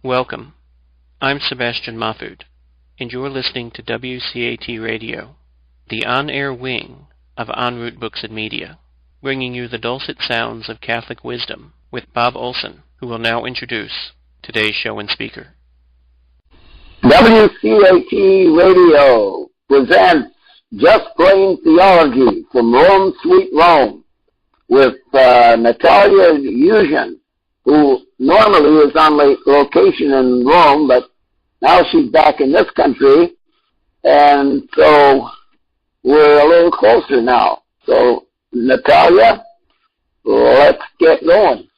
Welcome. I'm Sebastian Mahfoud, and you're listening to WCAT Radio, the on-air wing of En route Books and Media, bringing you the dulcet sounds of Catholic wisdom with Bob Olson, who will now introduce today's show and speaker. WCAT Radio presents Just Plain Theology from Rome, Sweet Rome, with Natalia Yuzhin, who normally is on location in Rome, but now she's back in this country, and so we're a little closer now. So, Natalia, let's get going.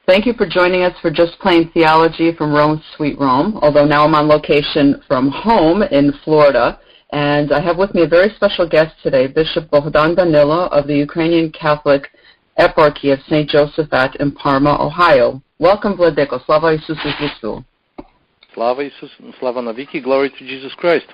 Thank you for joining us for Just Plain Theology from Rome, Sweet Rome, although now I'm on location from home in Florida. And I have with me a very special guest today, Bishop Bohdan Danylo of the Ukrainian Catholic Eparchy of St. Josephat in Parma, Ohio. Welcome, Vladeko. Slava Isusu Christu. Slava Isus and Slava Naviki. Glory to Jesus Christ.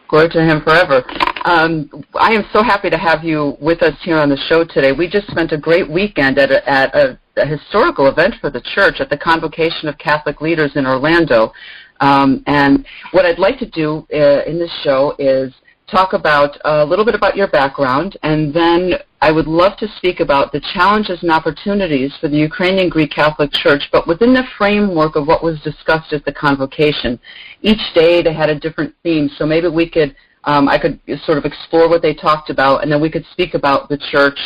Glory to Him forever. I am so happy to have you with us here on the show today. We just spent a great weekend at a historical event for the church at the Convocation of Catholic Leaders in Orlando. And what I'd like to do in this show is talk about a little bit about your background, and then I would love to speak about the challenges and opportunities for the Ukrainian Greek Catholic Church, but within the framework of what was discussed at the convocation. Each day they had a different theme, so maybe we could, I could sort of explore what they talked about, and then we could speak about the church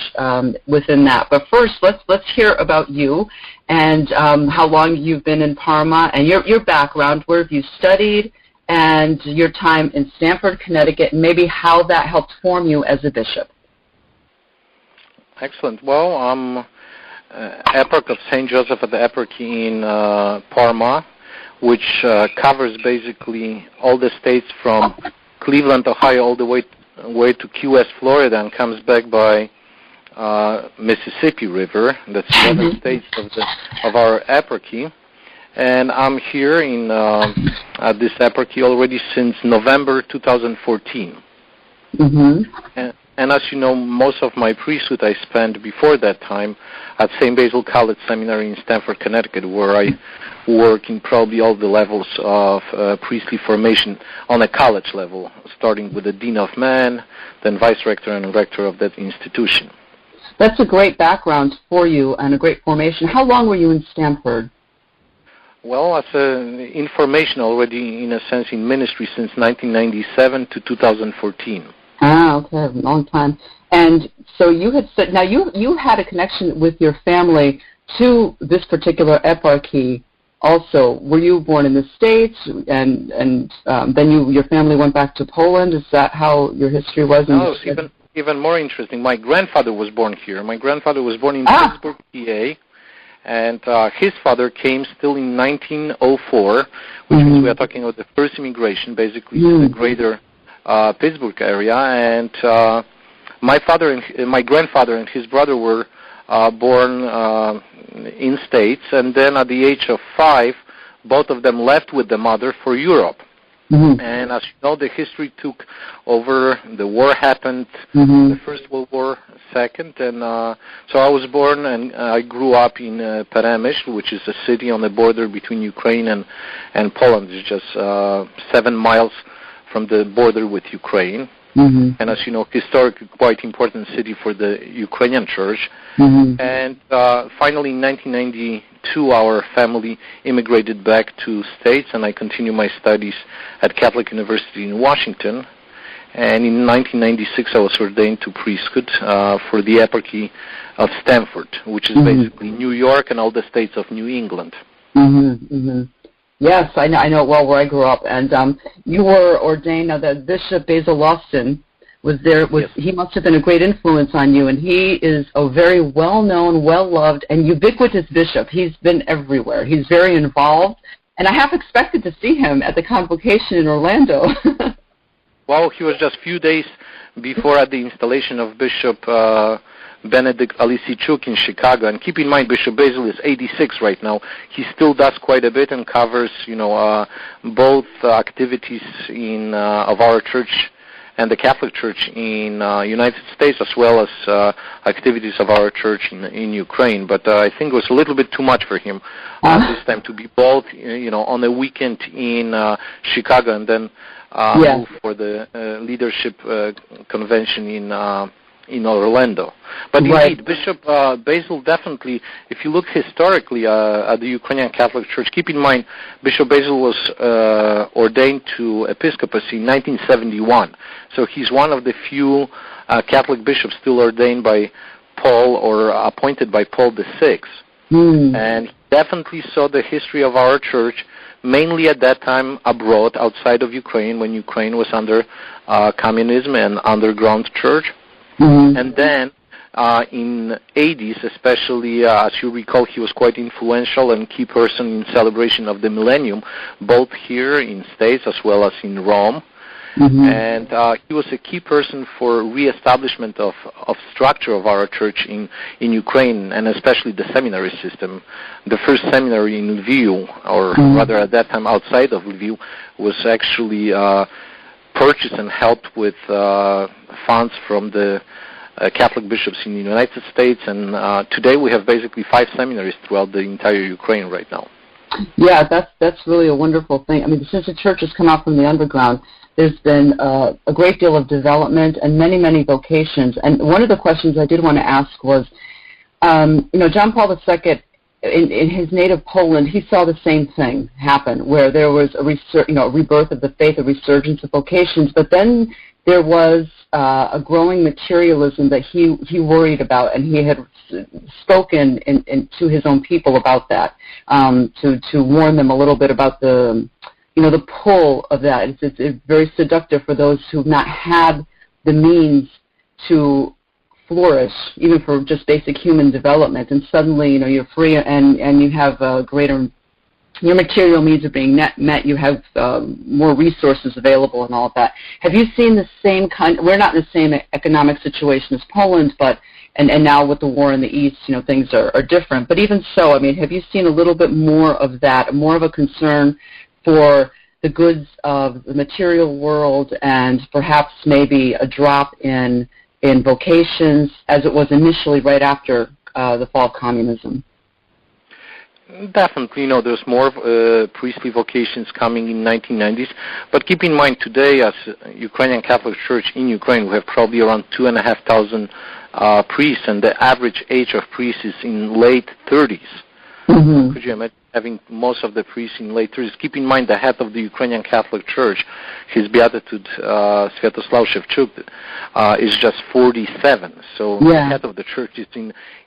within that. But first, let's hear about you and how long you've been in Parma and your background. Where have you studied, and your time in Stamford, Connecticut, and maybe how that helped form you as a bishop. Excellent. Well, I'm Eparch of St. Joseph at the Eparchy in Parma, which covers basically all the states from Cleveland, Ohio, all the way to Key West, Florida, and comes back by Mississippi River. That's 7 states of our eparchy. And I'm here at this eparchy already since November 2014. And as you know, most of my priesthood I spent before that time at St. Basil College Seminary in Stamford, Connecticut, where I work in probably all the levels of priestly formation on a college level, starting with the Dean of Men, then Vice Rector and Rector of that institution. That's a great background for you and a great formation. How long were you in Stamford? Well, as information already, in a sense, in ministry since 1997 to 2014. Ah, okay, long time. And so you had said, now you had a connection with your family to this particular eparchy also. Were you born in the States, and then your family went back to Poland? Is that how your history was? No, it's even more interesting. My grandfather was born here. My grandfather was born in Pittsburgh, PA. And his father came still in 1904, which means we are talking about the first immigration, basically, to the greater Pittsburgh area. And my grandfather and his brother were born in States, and then at the age of 5, both of them left with the mother for Europe. And as you know, the history took over. The war happened, the First World War, second, and so I was born and I grew up in Peremyśl, which is a city on the border between Ukraine and Poland. It's just 7 miles from the border with Ukraine. And as you know, historically quite important city for the Ukrainian Church. And finally in 1992 our family immigrated back to States, and I continued my studies at Catholic University in Washington. And in 1996 I was ordained to priesthood for the Eparchy of Stamford, which is basically New York and all the states of New England. Yes, I know it well where I grew up. And you were ordained, now that Bishop Basil Lawson was there. He must have been a great influence on you, and he is a very well-known, well-loved, and ubiquitous bishop. He's been everywhere. He's very involved, and I half expected to see him at the convocation in Orlando. Well, he was just a few days before at the installation of Bishop Benedict Alisichuk in Chicago. And keep in mind, Bishop Basil is 86 right now. He still does quite a bit and covers, both activities of our church and the Catholic Church in United States, as well as activities of our church in Ukraine. But I think it was a little bit too much for him this time to be both, on a weekend in Chicago and then move for the leadership convention in Orlando. But indeed, Bishop Basil definitely, if you look historically at the Ukrainian Catholic Church, keep in mind Bishop Basil was ordained to episcopacy in 1971. So he's one of the few Catholic bishops still ordained by Paul or appointed by Paul VI. And he definitely saw the history of our church, mainly at that time abroad, outside of Ukraine, when Ukraine was under communism and underground church. And then in 80s, especially, as you recall, he was quite influential and key person in celebration of the millennium, both here in States as well as in Rome. And he was a key person for reestablishment of structure of our church in Ukraine, and especially the seminary system. The first seminary in Lviv, or rather at that time outside of Lviv, was actually purchased and helped with funds from the Catholic bishops in the United States, and today we have basically 5 seminaries throughout the entire Ukraine right now. Yeah, that's really a wonderful thing. I mean, since the church has come out from the underground, there's been a great deal of development and many, many vocations. And one of the questions I did want to ask was, John Paul II, in his native Poland, he saw the same thing happen, where there was a rebirth of the faith, a resurgence of vocations, but then there was a growing materialism that he worried about, and he had spoken to his own people about that, to warn them a little bit about the pull of that. It's very seductive for those who've not had the means to flourish, even for just basic human development, and suddenly, you're free and you have your material needs are being met, you have more resources available and all of that. Have you seen the same we're not in the same economic situation as Poland, but and now with the war in the East, things are different. But even so, I mean, have you seen a little bit more of that, more of a concern for the goods of the material world, and perhaps maybe a drop in vocations as it was initially right after the fall of communism? Definitely, there's more priestly vocations coming in 1990s. But keep in mind, today, as Ukrainian Catholic Church in Ukraine, we have probably around 2,500 priests, and the average age of priests is in late 30s. Could you imagine having most of the priests in late 30s? Keep in mind, the head of the Ukrainian Catholic Church, His Beatitude Sviatoslav Shevchuk, is just 47. So the head of the church is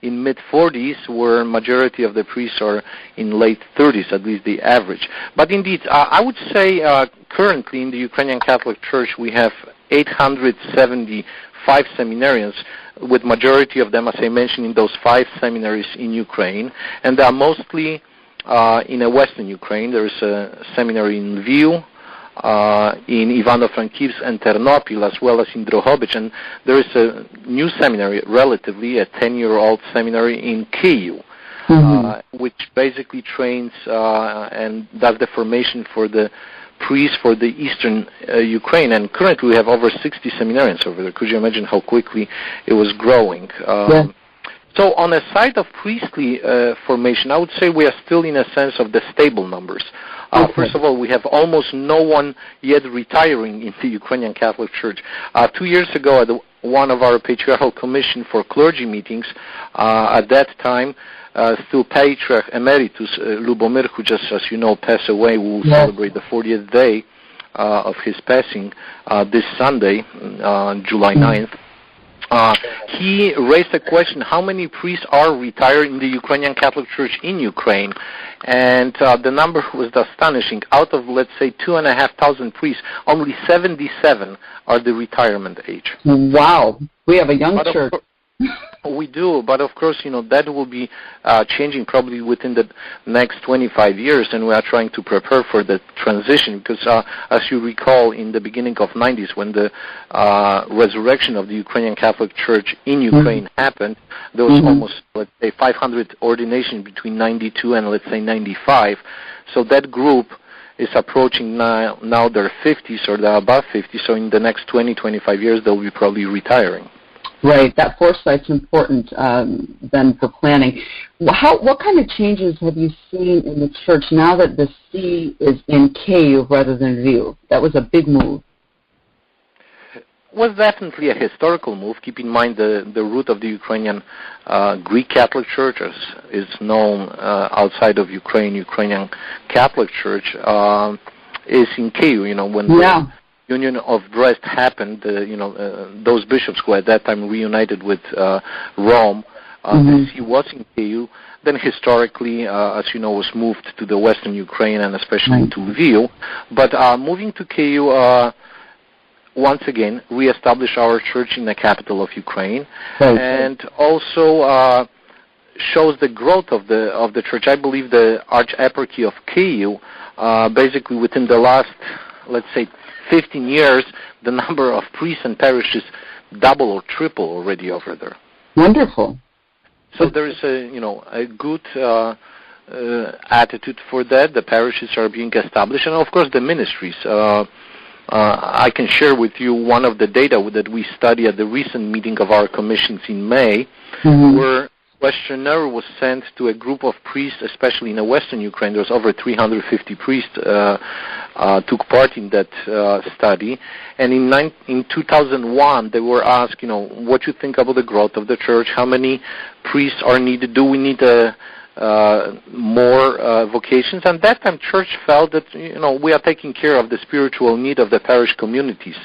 in mid-40s, where majority of the priests are in late 30s, at least the average. But indeed, I would say currently in the Ukrainian Catholic Church we have 875 seminarians, with majority of them, as I mentioned, in those 5 seminaries in Ukraine, and they are mostly in Western Ukraine. There is a seminary in Lviv, in Ivano-Frankivsk and Ternopil, as well as in Drohobych, and there is a new seminary, relatively, a 10-year-old seminary in Kyiv, which basically trains and does the formation for the priests for the eastern Ukraine, and currently we have over 60 seminarians over there. Could you imagine how quickly it was growing? So on the side of priestly formation, I would say we are still in a sense of the stable numbers. First of all, we have almost no one yet retiring in the Ukrainian Catholic Church. 2 years ago, at one of our patriarchal commission for clergy meetings, at that time, still Patriarch Emeritus Lubomir, who just, as you know, passed away, will celebrate the 40th day of his passing this Sunday, July 9th. He raised a question, how many priests are retired in the Ukrainian Catholic Church in Ukraine? And the number was astonishing. Out of, let's say, 2,500 priests, only 77 are the retirement age. Wow. We have a young church. We do, but of course, that will be changing probably within the next 25 years, and we are trying to prepare for the transition because, as you recall, in the beginning of 90s, when the resurrection of the Ukrainian Catholic Church in Ukraine happened, there was almost, let's say, 500 ordinations between 92 and, let's say, 95. So that group is approaching now their 50s or they're above 50, so in the next 20, 25 years they'll be probably retiring. Right, that foresight's important then for planning. What kind of changes have you seen in the church now that the C is in Kyiv rather than Lviv? That was a big move. Was definitely a historical move. Keep in mind the root of the Ukrainian Greek Catholic Church, as is known outside of Ukrainian Catholic Church, is in Kyiv. When the Union of Dresde happened, those bishops who at that time reunited with Rome, the see was in Kyiv. Then historically, as you know, was moved to the western Ukraine and especially to Lviv. But moving to Kyiv, once again, reestablish our church in the capital of Ukraine, and also shows the growth of the church. I believe the Eparchy of Kyiv, basically within the last, let's say, 15 years, the number of priests and parishes double or triple already over there. Wonderful. So there is a good attitude for that. The parishes are being established, and of course the ministries. I can share with you one of the data that we studied at the recent meeting of our commissions in May, where a questionnaire was sent to a group of priests, especially in the western Ukraine. There was over 350 priests took part in that study. And in 2001, they were asked, what you think about the growth of the church, how many priests are needed, do we need more vocations? And that time church felt that we are taking care of the spiritual need of the parish communities.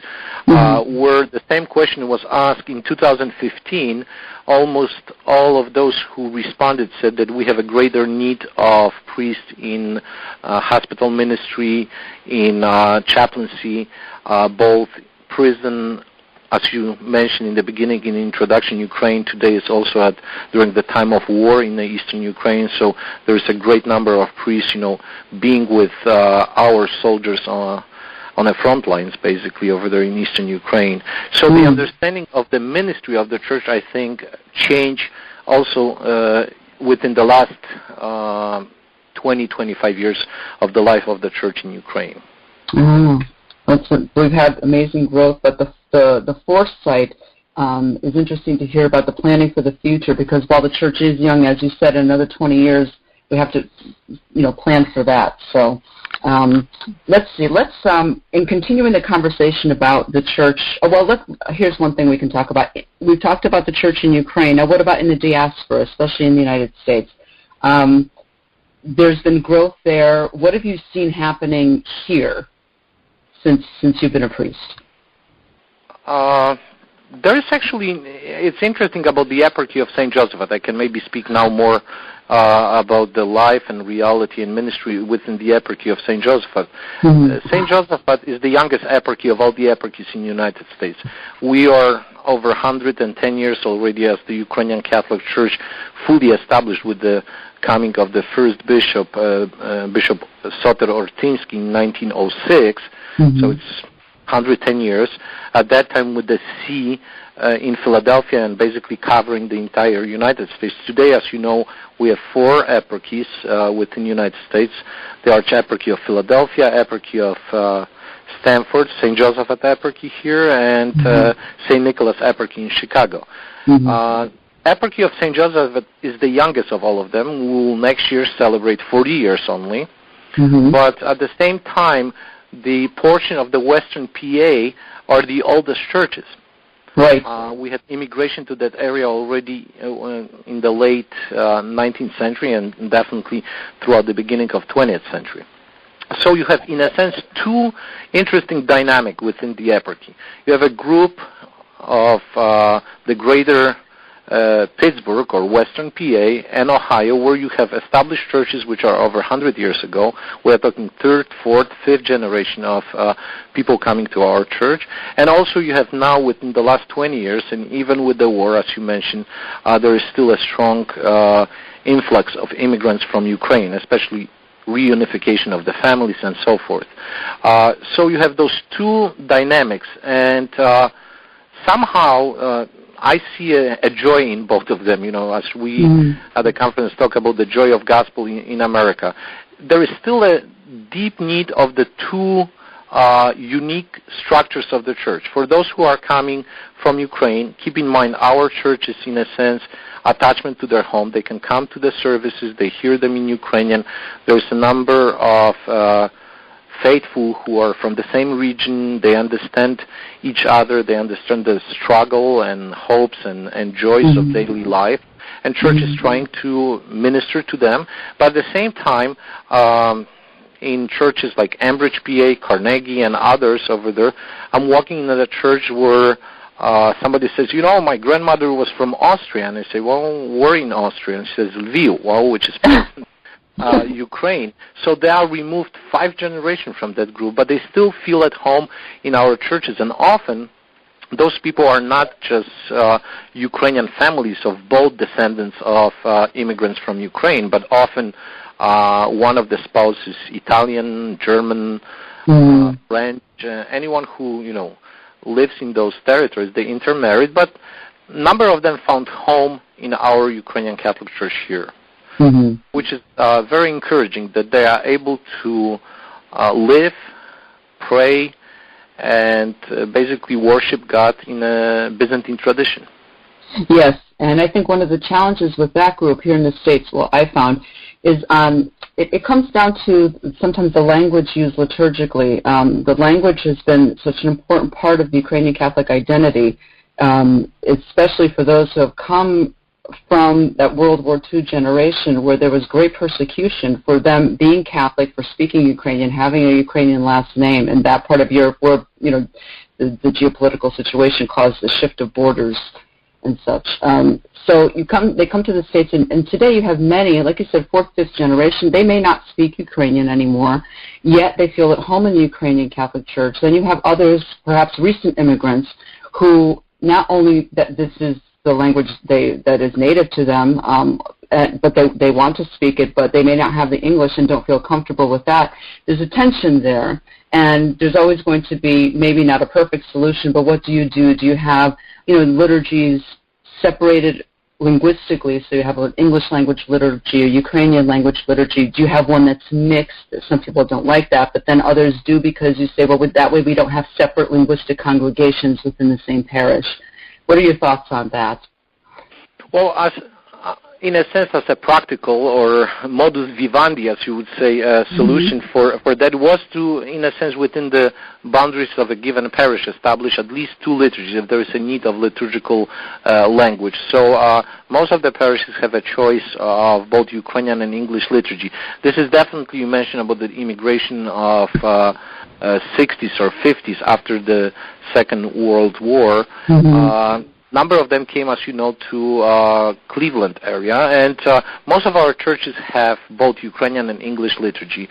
Where the same question was asked in 2015, almost all of those who responded said that we have a greater need of priests in hospital ministry, in chaplaincy, both prison. As you mentioned in the beginning, in the introduction, Ukraine today is also during the time of war in the eastern Ukraine, so there is a great number of priests, being with our soldiers on the front lines, basically, over there in eastern Ukraine. So the understanding of the ministry of the church, I think, changed also within the last 20, 25 years of the life of the church in Ukraine. We've had amazing growth, but the foresight is interesting to hear about the planning for the future, because while the church is young, as you said, in another 20 years, we have to, plan for that. So let's see. Let's in continuing the conversation about the church. Here's one thing we can talk about. We've talked about the church in Ukraine. Now, what about in the diaspora, especially in the United States? There's been growth there. What have you seen happening here since you've been a priest? There is actually, it's interesting about the Eparchy of St. Joseph. I can maybe speak now more about the life and reality and ministry within the Eparchy of St. Joseph. St. Joseph is the youngest eparchy of all the eparchies in the United States. We are over 110 years already as the Ukrainian Catholic Church, fully established with the coming of the first bishop, Bishop Soter Ortinsky, in 1906. So it's 110 years. At that time with the C in Philadelphia and basically covering the entire United States. Today, as you know, we have 4 eparchies within the United States. The Archieparchy of Philadelphia, Eparchy of Stanford, St. Joseph at Eparchy here, and St. Nicholas Eparchy in Chicago. Eparchy of St. Joseph is the youngest of all of them. We will next year celebrate 40 years only. But at the same time, the portion of the Western PA are the oldest churches. Right. We had immigration to that area already in the late 19th century and definitely throughout the beginning of 20th century. So you have, in a sense, 2 interesting dynamics within the eparchy. You have a group of the greater Pittsburgh or Western PA and Ohio, where you have established churches which are over 100 years ago. We're talking 3rd, 4th, 5th generation of people coming to our church. And also you have now, within the last 20 years, and even with the war, as you mentioned, there is still a strong influx of immigrants from Ukraine, especially reunification of the families and so forth. So you have those 2 dynamics, and somehow I see a joy in both of them, as we at the conference talk about the joy of gospel in America. there is still a deep need of the two unique structures of the church. For those who are coming from Ukraine, keep in mind our church is, in a sense, attachment to their home. They can come to the services, they hear them in Ukrainian. There's a number of faithful who are from the same region. They understand each other, they understand the struggle and hopes and joys of daily life. And church is trying to minister to them. But at the same time, in churches like Ambridge, PA, Carnegie, and others over there, I'm walking in a church where somebody says, you know, my grandmother was from Austria. And I say, well, where in Austria? And she says, Lviv, well, which is Ukraine. So they are removed 5 generations from that group, but they still feel at home in our churches. And often, those people are not just Ukrainian families of both descendants of immigrants from Ukraine, but often one of the spouses Italian, German, French, anyone who, you know, lives in those territories. They intermarried, but a number of them found home in our Ukrainian Catholic Church here, which is very encouraging that they are able to live, pray, and basically worship God in a Byzantine tradition. Yes, and I think one of the challenges with that group here in the States, well, I found, is it comes down to sometimes the language used liturgically. The language has been such an important part of the Ukrainian Catholic identity, especially for those who have come from that World War II generation where there was great persecution for them being Catholic, for speaking Ukrainian, having a Ukrainian last name, and that part of Europe where, you know, the geopolitical situation caused the shift of borders and such. So they come to the States, and today you have many, like you said, 4th, 5th generation. They may not speak Ukrainian anymore, yet they feel at home in the Ukrainian Catholic Church. Then you have others, perhaps recent immigrants, who not only that this is the language that is native to them, but they want to speak it, but they may not have the English and don't feel comfortable with that. There's a tension there, and there's always going to be maybe not a perfect solution, but what do you do? Do you have, you know, liturgies separated linguistically, so you have an English language liturgy, a Ukrainian language liturgy? Do you have one that's mixed? Some people don't like that, but then others do because you say, well, that way we don't have separate linguistic congregations within the same parish. What are your thoughts on that? Well, in a sense, as a practical or modus vivendi, as you would say, solution for that was to, in a sense, within the boundaries of a given parish, establish at least 2 liturgies if there is a need of liturgical language. So most of the parishes have a choice of both Ukrainian and English liturgy. This is definitely, you mentioned about the immigration of 60s or 50s after the Second World War. Number of them came, as you know, to Cleveland area, and most of our churches have both Ukrainian and English liturgy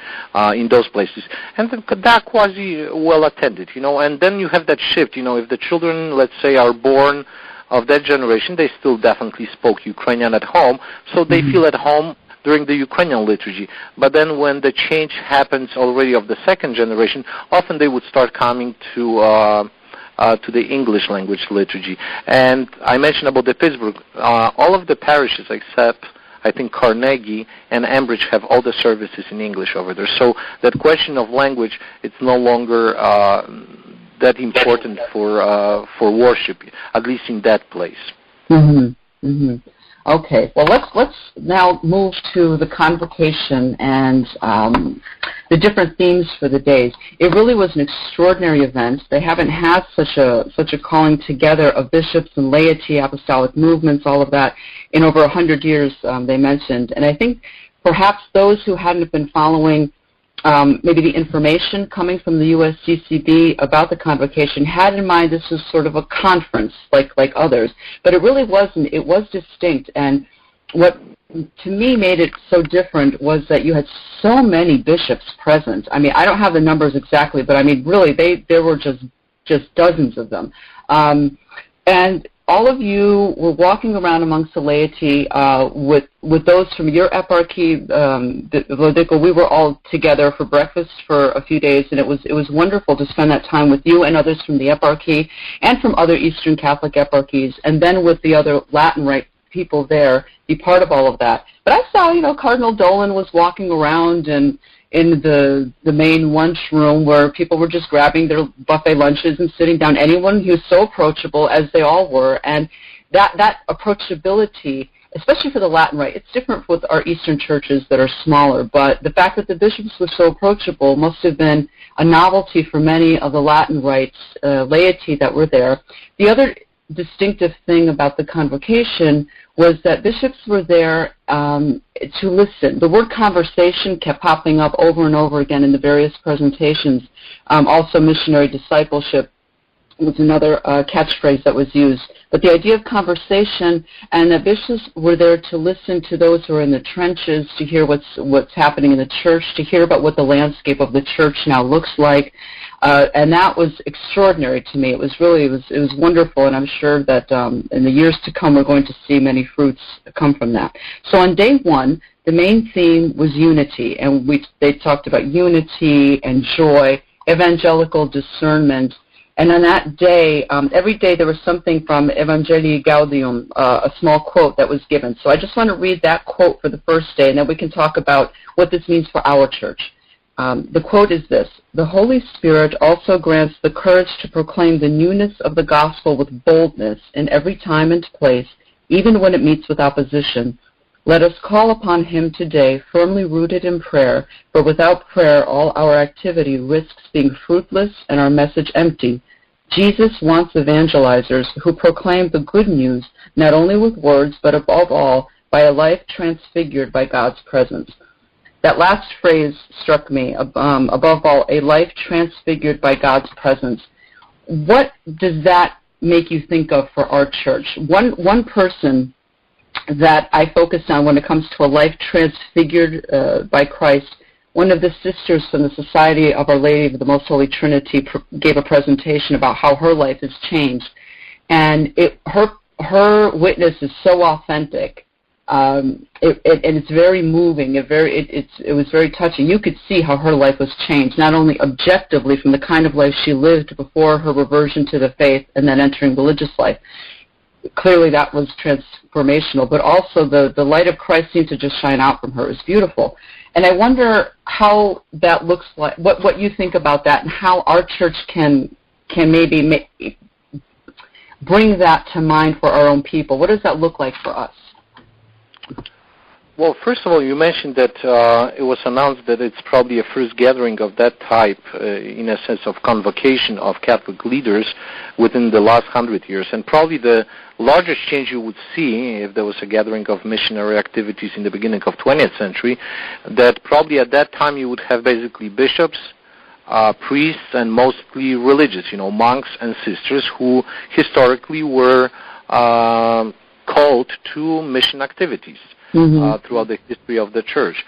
in those places, and they're quasi well attended, you know. And then you have that shift, you know, if the children, let's say, are born of that generation, they still definitely spoke Ukrainian at home, so they feel at home during the Ukrainian liturgy. But then when the change happens already of the second generation, often they would start coming to the English language liturgy. And I mentioned about the Pittsburgh, all of the parishes except, I think, Carnegie and Ambridge have all the services in English over there. So that question of language, it's no longer that important for worship, at least in that place. Okay, well, let's now move to the convocation and the different themes for the days. It really was an extraordinary event. They haven't had such a calling together of bishops and laity, apostolic movements, all of that, in over 100 years, they mentioned. And I think perhaps those who hadn't been following maybe the information coming from the USCCB about the convocation had in mind this was sort of a conference like others, but it really wasn't. It was distinct, and what to me made it so different was that you had so many bishops present. I mean, I don't have the numbers exactly, but I mean, really, there were just dozens of them, and all of you were walking around amongst the laity with those from your eparchy. We were all together for breakfast for a few days, and it was wonderful to spend that time with you and others from the eparchy and from other Eastern Catholic eparchies, and then with the other Latin Rite people there, be part of all of that. But I saw, Cardinal Dolan was walking around and in the main lunchroom where people were just grabbing their buffet lunches and sitting down. Anyone, he was so approachable, as they all were, and that approachability, especially for the Latin Rite, it's different with our Eastern churches that are smaller, but the fact that the bishops were so approachable must have been a novelty for many of the Latin Rites laity that were there. The other distinctive thing about the convocation was that bishops were there to listen. The word conversation kept popping up over and over again in the various presentations. Also missionary discipleship was another catchphrase that was used. But the idea of conversation, and that bishops were there to listen to those who are in the trenches, to hear what's happening in the church, to hear about what the landscape of the church now looks like. And that was extraordinary to me. It was wonderful, and I'm sure that in the years to come we're going to see many fruits come from that. So on day one, the main theme was unity, and they talked about unity and joy, evangelical discernment. And on that day, every day there was something from Evangelii Gaudium, a small quote that was given. So I just want to read that quote for the first day, and then we can talk about what this means for our church. The quote is this: "The Holy Spirit also grants the courage to proclaim the newness of the gospel with boldness in every time and place, even when it meets with opposition. Let us call upon Him today, firmly rooted in prayer, for without prayer all our activity risks being fruitless and our message empty. Jesus wants evangelizers who proclaim the good news not only with words, but above all, by a life transfigured by God's presence." That last phrase struck me, above all, a life transfigured by God's presence. What does that make you think of for our church? One person that I focus on when it comes to a life transfigured by Christ, one of the sisters from the Society of Our Lady of the Most Holy Trinity gave a presentation about how her life has changed. And her witness is so authentic. And it's very moving. It was very touching. You could see how her life was changed, not only objectively from the kind of life she lived before her reversion to the faith and then entering religious life. Clearly that was transformational, but also the light of Christ seemed to just shine out from her. It was beautiful. And I wonder how that looks like, what you think about that, and how our church can maybe bring that to mind for our own people. What does that look like for us? Well, first of all, you mentioned that it was announced that it's probably a first gathering of that type, in a sense of convocation of Catholic leaders within the last 100 years. And probably the largest change you would see if there was a gathering of missionary activities in the beginning of 20th century, that probably at that time you would have basically bishops, priests, and mostly religious, monks and sisters who historically were called to mission activities. Throughout the history of the church.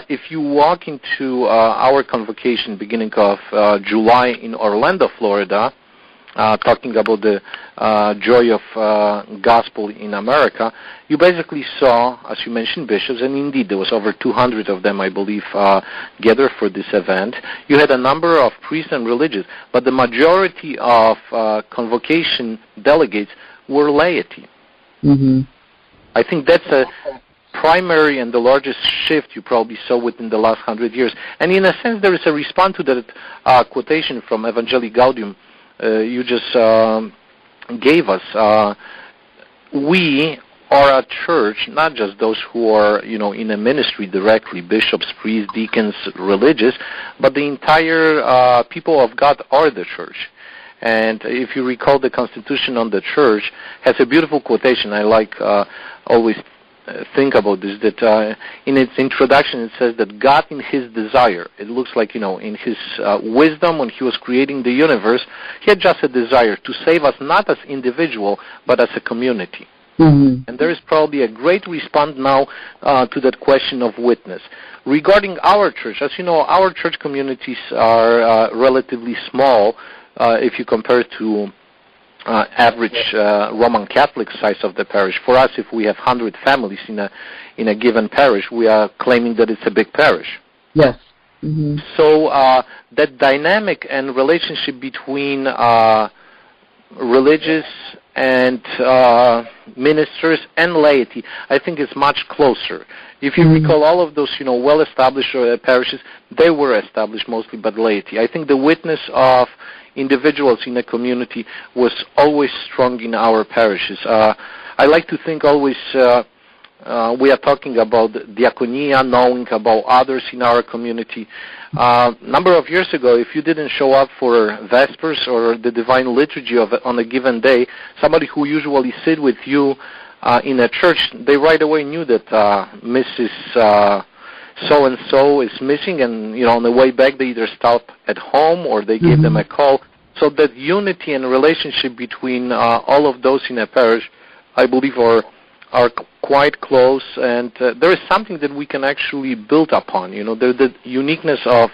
If you walk into our convocation beginning of July in Orlando, Florida, talking about the joy of gospel in America, you basically saw, as you mentioned, bishops, and indeed there was over 200 of them, I believe, gathered for this event. You had a number of priests and religious, but the majority of convocation delegates were laity. I think that's a primary and the largest shift you probably saw within the last 100 years. And in a sense, there is a response to that quotation from Evangelii Gaudium you just gave us. We are a church, not just those who are, in a ministry directly, bishops, priests, deacons, religious, but the entire people of God are the church. And if you recall, the Constitution on the Church has a beautiful quotation. I like always think about this, that in its introduction it says that God in His desire, it looks like, in His wisdom when He was creating the universe, He had just a desire to save us not as individual, but as a community. And there is probably a great response now to that question of witness. Regarding our church, as you know, our church communities are relatively small if you compare to average Roman Catholic size of the parish. For us, if we have 100 families in a given parish, we are claiming that it's a big parish. Yes. So that dynamic and relationship between religious and ministers and laity, I think it's much closer. If you recall, all of those, well-established parishes, they were established mostly by laity. I think the witness of individuals in a community was always strong in our parishes. I like to think always we are talking about diaconia, knowing about others in our community. Number of years ago, if you didn't show up for Vespers or the Divine Liturgy on a given day, somebody who usually sit with you in a church, they right away knew that Mrs. So-and-so is missing, and on the way back they either stopped at home or they gave them a call. So that unity and relationship between all of those in a parish, I believe, are quite close, and there is something that we can actually build upon. The uniqueness of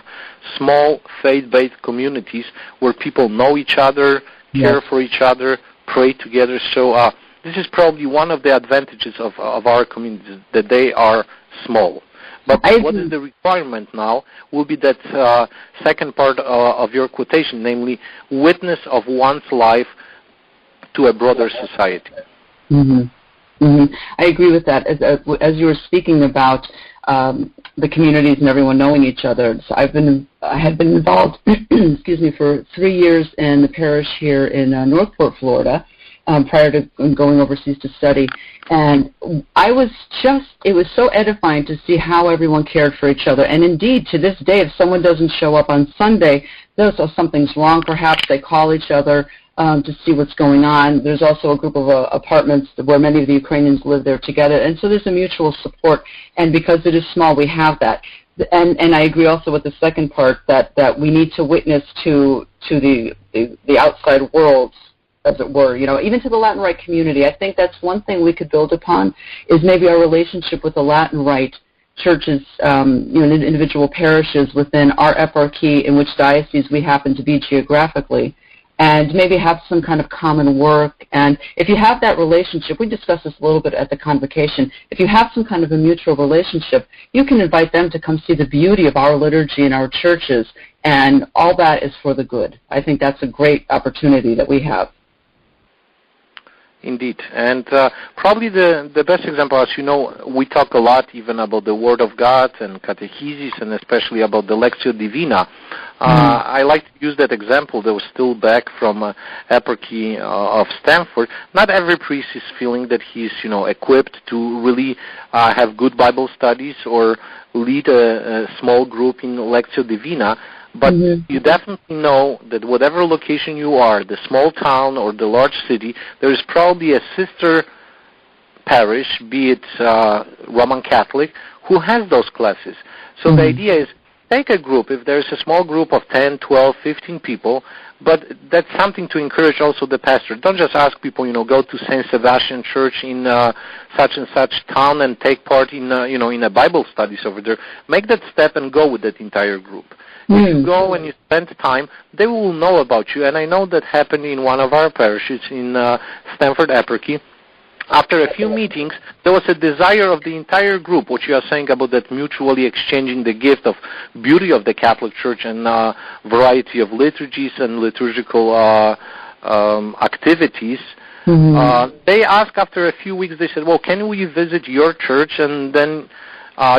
small faith-based communities where people know each other, care for each other, pray together. So this is probably one of the advantages of our communities, that they are small. But what is the requirement now will be that second part of your quotation, namely witness of one's life to a broader society. I agree with that. As you were speaking about the communities and everyone knowing each other, so I had been involved, for 3 years in the parish here in Northport, Florida, prior to going overseas to study. And it was so edifying to see how everyone cared for each other. And indeed, to this day, if someone doesn't show up on Sunday, something's wrong perhaps. They call each other to see what's going on. There's also a group of apartments where many of the Ukrainians live there together. And so there's a mutual support. And because it is small, we have that. And I agree also with the second part that we need to witness to the outside world, as it were, even to the Latin Rite community. I think that's one thing we could build upon, is maybe our relationship with the Latin Rite churches, individual parishes within our eparchy, in which diocese we happen to be geographically, and maybe have some kind of common work. And if you have that relationship, we discussed this a little bit at the convocation, if you have some kind of a mutual relationship, you can invite them to come see the beauty of our liturgy in our churches, and all that is for the good. I think that's a great opportunity that we have. Indeed. And probably the best example, as you know, we talk a lot even about the Word of God and catechesis, and especially about the Lectio Divina. I like to use that example that was still back from Eparchy of Stanford. Not every priest is feeling that he's, equipped to really have good Bible studies or lead a small group in Lectio Divina. But you definitely know that whatever location you are, the small town or the large city, there is probably a sister parish, be it Roman Catholic, who has those classes. So the idea is, take a group, if there's a small group of 10, 12, 15 people, but that's something to encourage also the pastor. Don't just ask people, go to St. Sebastian Church in such and such town and take part in, in a Bible studies over there. Make that step and go with that entire group. If you go and you spend time, they will know about you. And I know that happened in one of our parishes in Stanford Eparchy. After a few meetings, there was a desire of the entire group, what you are saying about that mutually exchanging the gift of beauty of the Catholic Church and variety of liturgies and liturgical activities. They asked after a few weeks, they said, well, can we visit your church? And then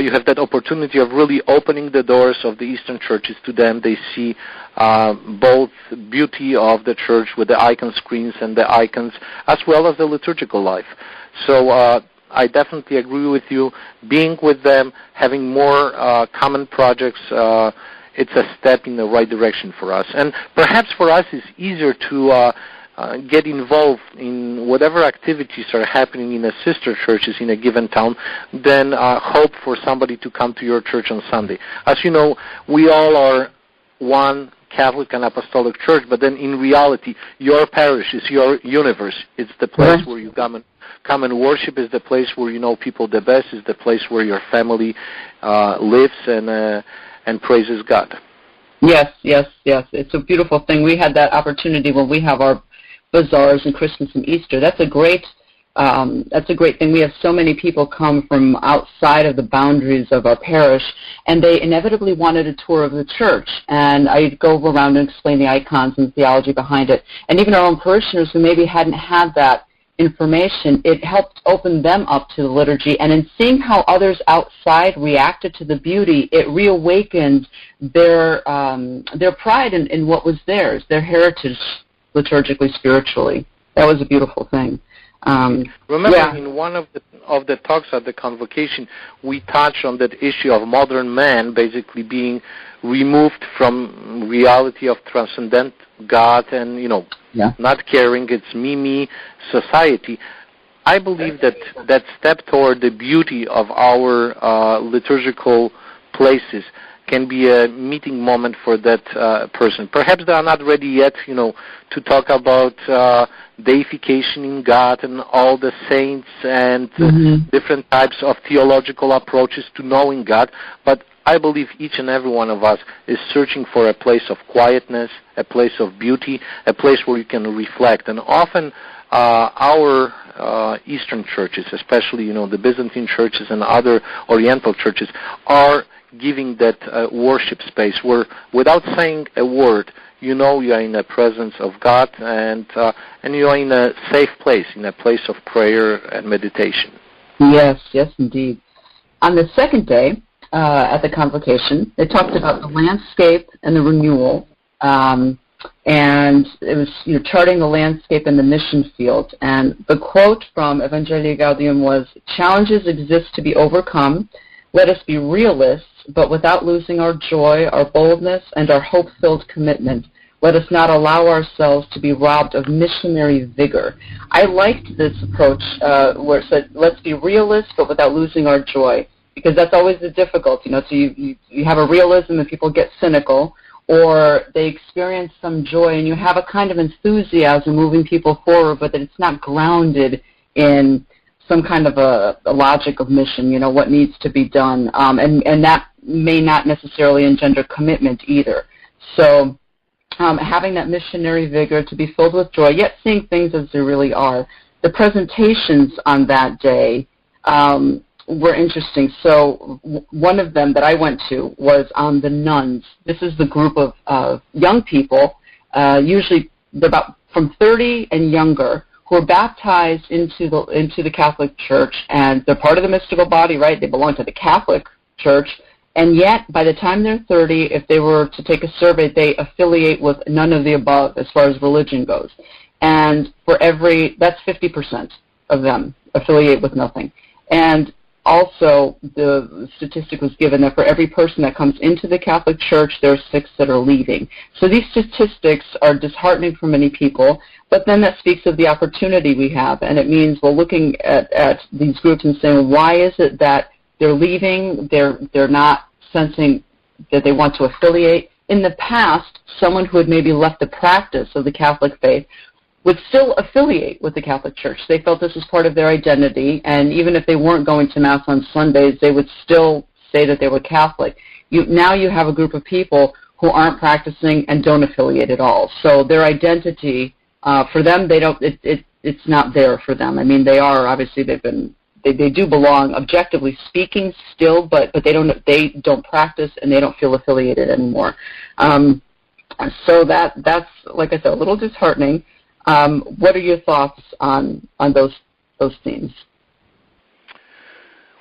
you have that opportunity of really opening the doors of the Eastern churches to them. They see both beauty of the church with the icon screens and the icons, as well as the liturgical life. So I definitely agree with you. Being with them, having more common projects, it's a step in the right direction for us. And perhaps for us it's easier to get involved in whatever activities are happening in the sister churches in a given town than hope for somebody to come to your church on Sunday. As you know, we all are one Catholic and Apostolic Church, but then in reality, your parish is your universe. It's the place where you come and worship. It's the place where you know people the best. It's the place where your family lives and praises God. Yes. It's a beautiful thing. We had that opportunity when we have our bazaars and Christmas and Easter. That's a great That's a great thing. We have so many people come from outside of the boundaries of our parish, and they inevitably wanted a tour of the church. And I'd go around and explain the icons and theology behind it. And even our own parishioners who maybe hadn't had that information, it helped open them up to the liturgy. And in seeing how others outside reacted to the beauty, it reawakened their pride in what was theirs, their heritage, liturgically, spiritually. That was a beautiful thing. Remember, in one of the talks at the convocation, we touched on that issue of modern man basically being removed from reality of transcendent God and, not caring. It's me society. I believe that step toward the beauty of our liturgical places can be a meeting moment for that person. Perhaps they are not ready yet, to talk about deification in God and all the saints and different types of theological approaches to knowing God. But I believe each and every one of us is searching for a place of quietness, a place of beauty, a place where you can reflect. And often our Eastern churches, especially, the Byzantine churches and other Oriental churches, are giving that worship space where, without saying a word, you are in the presence of God and you are in a safe place, in a place of prayer and meditation. Yes, indeed. On the second day at the convocation, they talked about the landscape and the renewal, and it was charting the landscape in the mission field. And the quote from Evangelii Gaudium was, "Challenges exist to be overcome. Let us be realists, but without losing our joy, our boldness, and our hope-filled commitment. Let us not allow ourselves to be robbed of missionary vigor." I liked this approach where it said, let's be realists, but without losing our joy, because that's always the difficulty. So you have a realism and people get cynical, or they experience some joy, and you have a kind of enthusiasm moving people forward, but that it's not grounded in some kind of a logic of mission, what needs to be done, and that may not necessarily engender commitment either. So having that missionary vigor to be filled with joy, yet seeing things as they really are. The presentations on that day were interesting. So one of them that I went to was on the nuns. This is the group of young people, usually they're about from 30 and younger, who are baptized into the Catholic Church, and they're part of the mystical body, right? They belong to the Catholic Church, and yet by the time they're 30, if they were to take a survey, they affiliate with none of the above as far as religion goes. And that's 50% of them affiliate with nothing. And also, the statistic was given that for every person that comes into the Catholic Church, there are 6 that are leaving. So these statistics are disheartening for many people, but then that speaks of the opportunity we have, and it means we're looking at these groups and saying, why is it that they're leaving, they're not sensing that they want to affiliate? In the past, someone who had maybe left the practice of the Catholic faith would still affiliate with the Catholic Church. They felt this was part of their identity, and even if they weren't going to Mass on Sundays, they would still say that they were Catholic. Now you have a group of people who aren't practicing and don't affiliate at all. So their identity, for them, it's not there for them. I mean, they are, obviously, they do belong, objectively speaking, still, but they don't practice and they don't feel affiliated anymore. So that's, like I said, a little disheartening. What are your thoughts on those themes?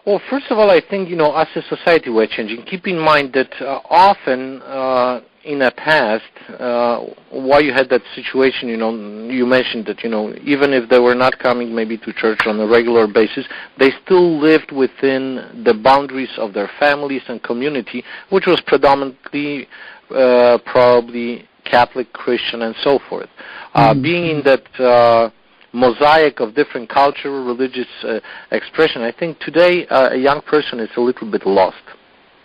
Well, first of all, I think, as a society we're changing. Keep in mind that often in the past, why you had that situation, you mentioned that, even if they were not coming maybe to church on a regular basis, they still lived within the boundaries of their families and community, which was predominantly probably Catholic, Christian, and so forth. Being in that mosaic of different cultural, religious expression, I think today a young person is a little bit lost.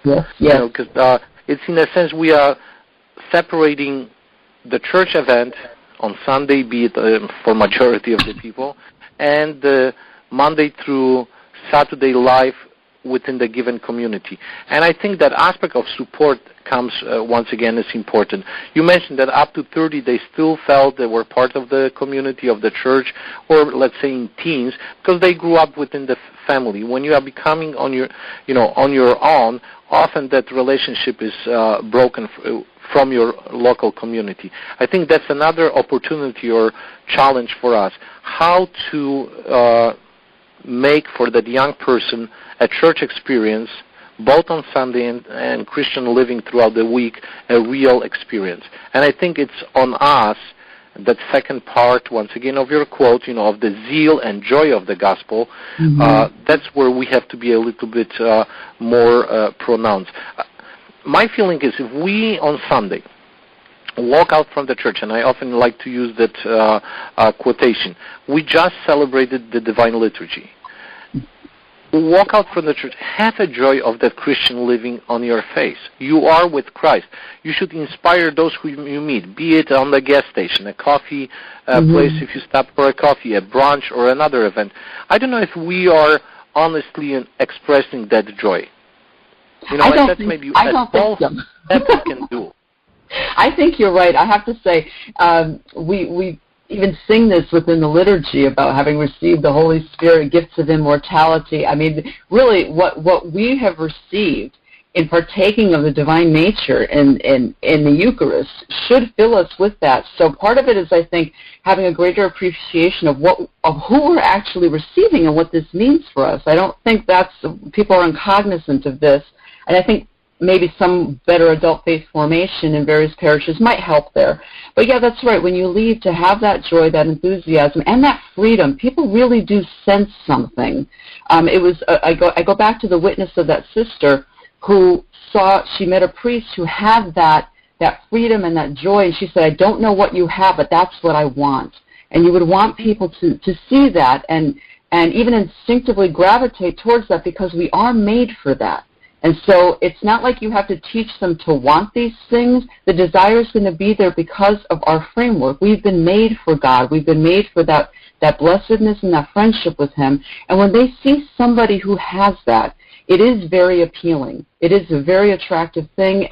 Yes. Because it's in a sense we are separating the church event on Sunday, be it for majority of the people, and the Monday through Saturday life within the given community. And I think that aspect of support comes, once again, is important. You mentioned that up to 30, they still felt they were part of the community, of the church, or let's say in teens, because they grew up within the family. When you are becoming on your own, often that relationship is broken from your local community. I think that's another opportunity or challenge for us, how to make for that young person a church experience, both on Sunday and Christian living throughout the week, a real experience. And I think it's on us, that second part, once again, of your quote, of the zeal and joy of the gospel, that's where we have to be a little bit more pronounced. My feeling is if we, on Sunday, walk out from the church, and I often like to use that quotation, we just celebrated the divine liturgy. Walk out from the church, have a joy of that Christian living on your face. You are with Christ. You should inspire those who you meet, be it on the gas station, a coffee place if you stop for a coffee, a brunch, or another event. I don't know if we are honestly expressing that joy. That's maybe a small step we can do. I think you're right. I have to say, we even sing this within the liturgy about having received the Holy Spirit, gifts of immortality. I mean, really, what we have received in partaking of the divine nature in the Eucharist should fill us with that. So part of it is, I think, having a greater appreciation of who we're actually receiving and what this means for us. I don't think people are incognizant of this, and I think maybe some better adult faith formation in various parishes might help there. But yeah, that's right. When you leave, to have that joy, that enthusiasm, and that freedom, people really do sense something. I go back to the witness of that sister who she met a priest who had that freedom and that joy, and she said, I don't know what you have, but that's what I want. And you would want people to see that and even instinctively gravitate towards that, because we are made for that. And so it's not like you have to teach them to want these things. The desire is going to be there because of our framework. We've been made for God. We've been made for that blessedness and that friendship with Him. And when they see somebody who has that, it is very appealing. It is a very attractive thing,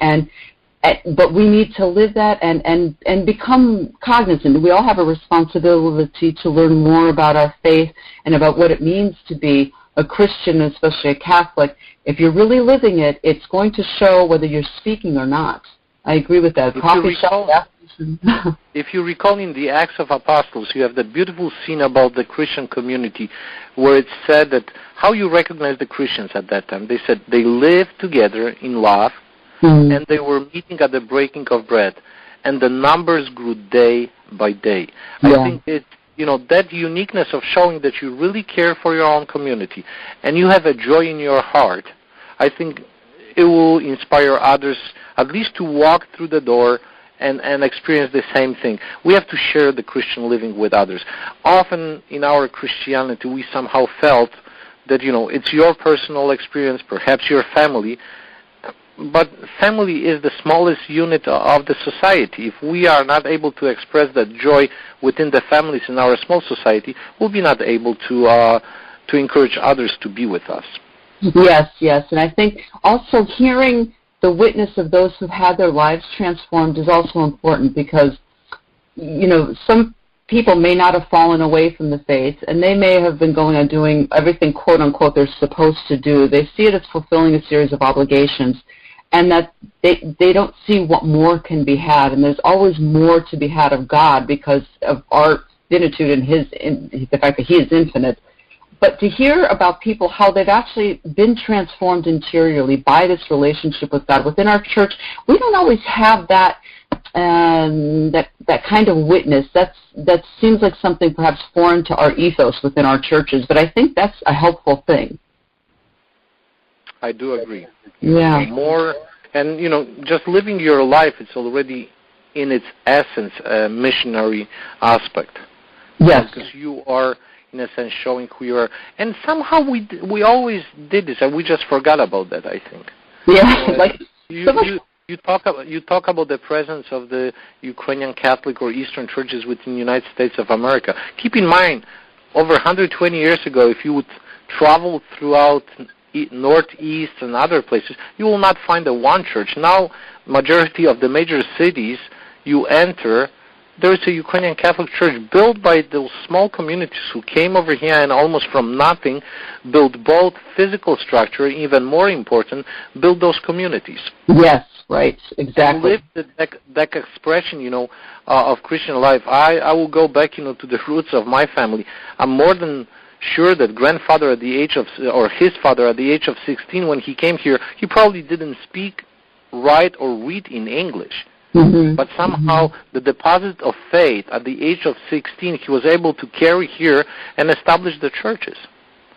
but we need to live that and become cognizant. We all have a responsibility to learn more about our faith and about what it means to be a Christian, especially a Catholic. If you're really living it, it's going to show whether you're speaking or not. I agree with that. If you recall in the Acts of Apostles, you have the beautiful scene about the Christian community where it said that how you recognize the Christians at that time. They said they lived together in love, and they were meeting at the breaking of bread, and the numbers grew day by day. Yeah. I think that uniqueness of showing that you really care for your own community and you have a joy in your heart, I think it will inspire others at least to walk through the door and experience the same thing. We have to share the Christian living with others. Often in our Christianity, we somehow felt that, it's your personal experience, perhaps your family, but family is the smallest unit of the society. If we are not able to express that joy within the families in our small society, we'll be not able to encourage others to be with us. Yes, and I think also hearing the witness of those who've had their lives transformed is also important, because, some people may not have fallen away from the faith, and they may have been going on doing everything, quote unquote, they're supposed to do. They see it as fulfilling a series of obligations, and that they don't see what more can be had, and there's always more to be had of God because of our finitude and the fact that He is infinite. But to hear about people, how they've actually been transformed interiorly by this relationship with God within our church, we don't always have that kind of witness. That seems like something perhaps foreign to our ethos within our churches, but I think that's a helpful thing. I do agree. Yeah. More, and just living your life, it's already in its essence a missionary aspect. Yes. Because you are, in a sense, showing who you are. And somehow we always did this, and we just forgot about that, I think. Yeah. You talk about the presence of the Ukrainian Catholic or Eastern churches within the United States of America. Keep in mind, over 120 years ago, if you would travel throughout northeast and other places, you will not find one church. Now, majority of the major cities you enter, there is a Ukrainian Catholic Church built by those small communities who came over here and almost from nothing built both physical structure, and even more important, build those communities. Yes, right, exactly. And live that expression, of Christian life. I will go back, to the roots of my family. I'm more than sure that grandfather at the age of, or his father at the age of 16 when he came here, he probably didn't speak, write, or read in English. Mm-hmm. But somehow the deposit of faith at the age of 16, he was able to carry here and establish the churches,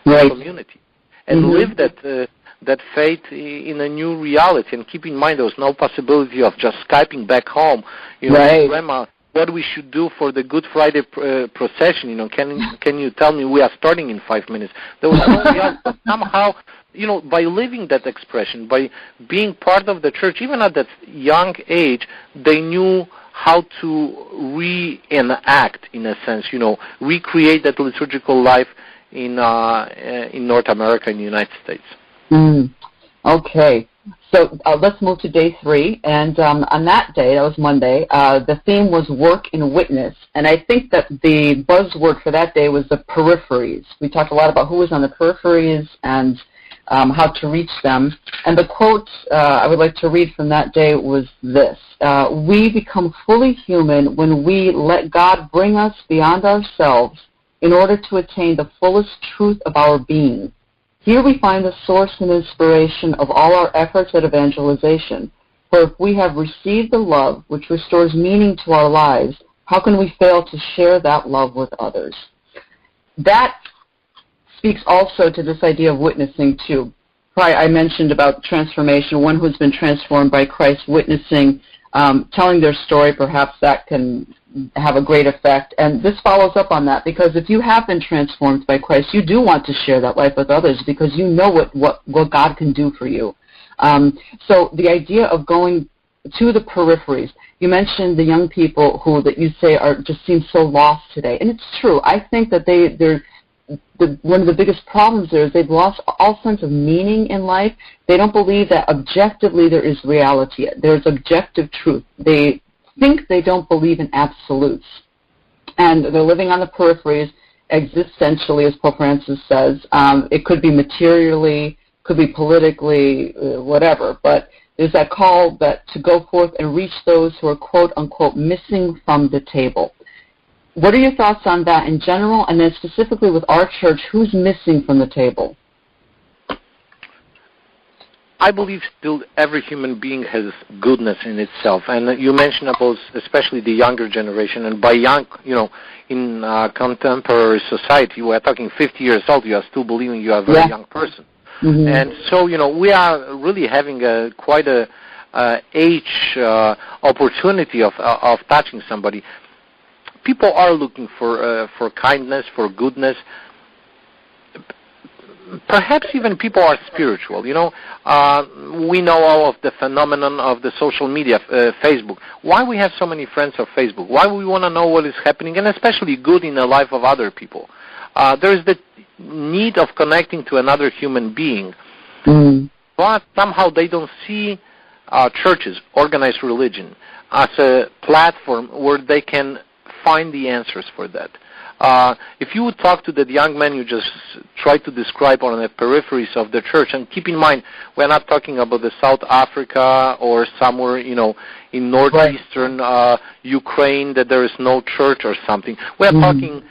the community, and live that faith in a new reality. And keep in mind, there was no possibility of just Skyping back home, Grandma, what we should do for the Good Friday procession. Can you tell me? We are starting in 5 minutes. There was no reality. But somehow, by living that expression, by being part of the church, even at that young age, they knew how to reenact, in a sense, recreate that liturgical life in North America and the United States. Okay. So let's move to day 3. And on that day, that was Monday, the theme was work and witness. And I think that the buzzword for that day was the peripheries. We talked a lot about who was on the peripheries and how to reach them. And the quote I would like to read from that day was this: we become fully human when we let God bring us beyond ourselves in order to attain the fullest truth of our being. Here we find the source and inspiration of all our efforts at evangelization. For if we have received the love which restores meaning to our lives, how can we fail to share that love with others? That speaks also to this idea of witnessing too. I mentioned about transformation, one who's been transformed by Christ, witnessing, telling their story, perhaps that can have a great effect. And this follows up on that, because if you have been transformed by Christ, you do want to share that life with others because you know what God can do for you. So the idea of going to the peripheries, you mentioned the young people who that you say just seem so lost today. And it's true. I think that one of the biggest problems there is they've lost all sense of meaning in life. They don't believe that objectively there is reality. There's objective truth. They think they don't believe in absolutes. And they're living on the peripheries existentially, as Pope Francis says. It could be materially, could be politically, whatever. But there's that call to go forth and reach those who are, quote, unquote, missing from the table. What are your thoughts on that in general, and then specifically with our church, who's missing from the table? I believe still every human being has goodness in itself. And you mentioned about especially the younger generation. And by young, in contemporary society, we're talking 50 years old, you are still believing you are a very young person. Mm-hmm. And so, we are really having quite a age opportunity of touching somebody. People are looking for kindness, for goodness. Perhaps even people are spiritual. We know all of the phenomenon of the social media, Facebook. Why we have so many friends on Facebook? Why we want to know what is happening, and especially good in the life of other people. There is the need of connecting to another human being. But somehow they don't see churches, organized religion, as a platform where they can find the answers for that. If you would talk to that young man you just tried to describe on the peripheries of the church, and keep in mind, we're not talking about the South Africa or somewhere, in northeastern Ukraine that there is no church or something. We're talking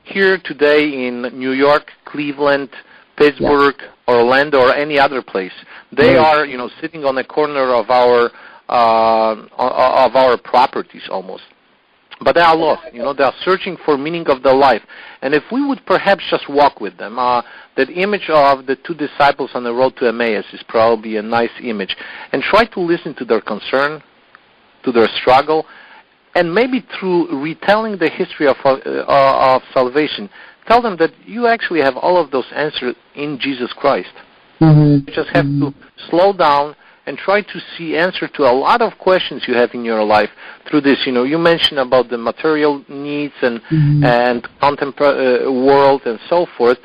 here today in New York, Cleveland, Pittsburgh, Orlando, or any other place. They are, sitting on the corner of our properties almost. But they are lost, they are searching for meaning of their life. And if we would perhaps just walk with them, that image of the 2 disciples on the road to Emmaus is probably a nice image. And try to listen to their concern, to their struggle, and maybe through retelling the history of salvation, tell them that you actually have all of those answers in Jesus Christ. Mm-hmm. You just have to slow down and try to see answer to a lot of questions you have in your life through this. You mentioned about the material needs and contemporary world and so forth.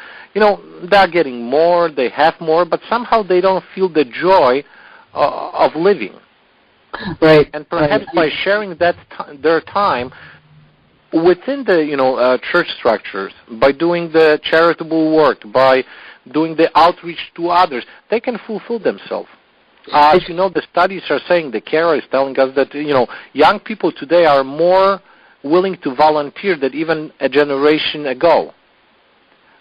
they're getting more, they have more, but somehow they don't feel the joy of living. Right. And perhaps by sharing their time within the church structures, by doing the charitable work, by doing the outreach to others, they can fulfill themselves. As you know, the studies are saying, the CARA is telling us that young people today are more willing to volunteer than even a generation ago.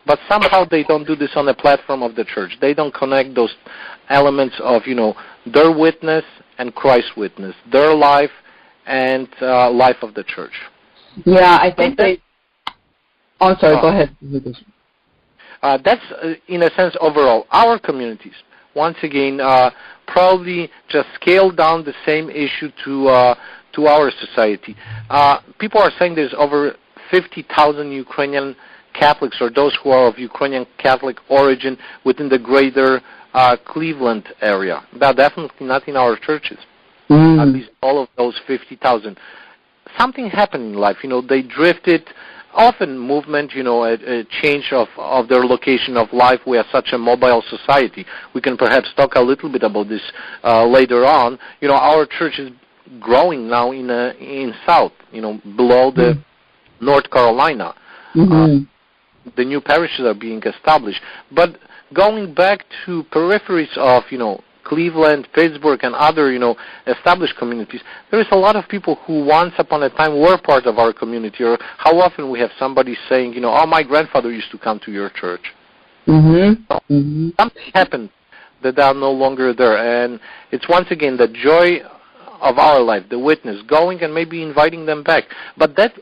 But somehow they don't do this on the platform of the church. They don't connect those elements of their witness and Christ's witness, their life and life of the church. Yeah, I think they... Oh, I'm sorry, go ahead. That's, in a sense, overall. Our communities, once again, probably just scale down the same issue to our society. People are saying there's over 50,000 Ukrainian Catholics, or those who are of Ukrainian Catholic origin, within the greater Cleveland area. But definitely not in our churches. At least all of those 50,000. Something happened in life. They drifted. Often movement, a change of their location of life. We are such a mobile society. We can perhaps talk a little bit about this later on. Our church is growing now in South, below the North Carolina. The new parishes are being established. But going back to peripheries of, Cleveland, Pittsburgh, and other, established communities, there is a lot of people who once upon a time were part of our community, or how often we have somebody saying, oh, my grandfather used to come to your church. Something happened that they are no longer there, and it's once again the joy of our life, the witness, going and maybe inviting them back. But that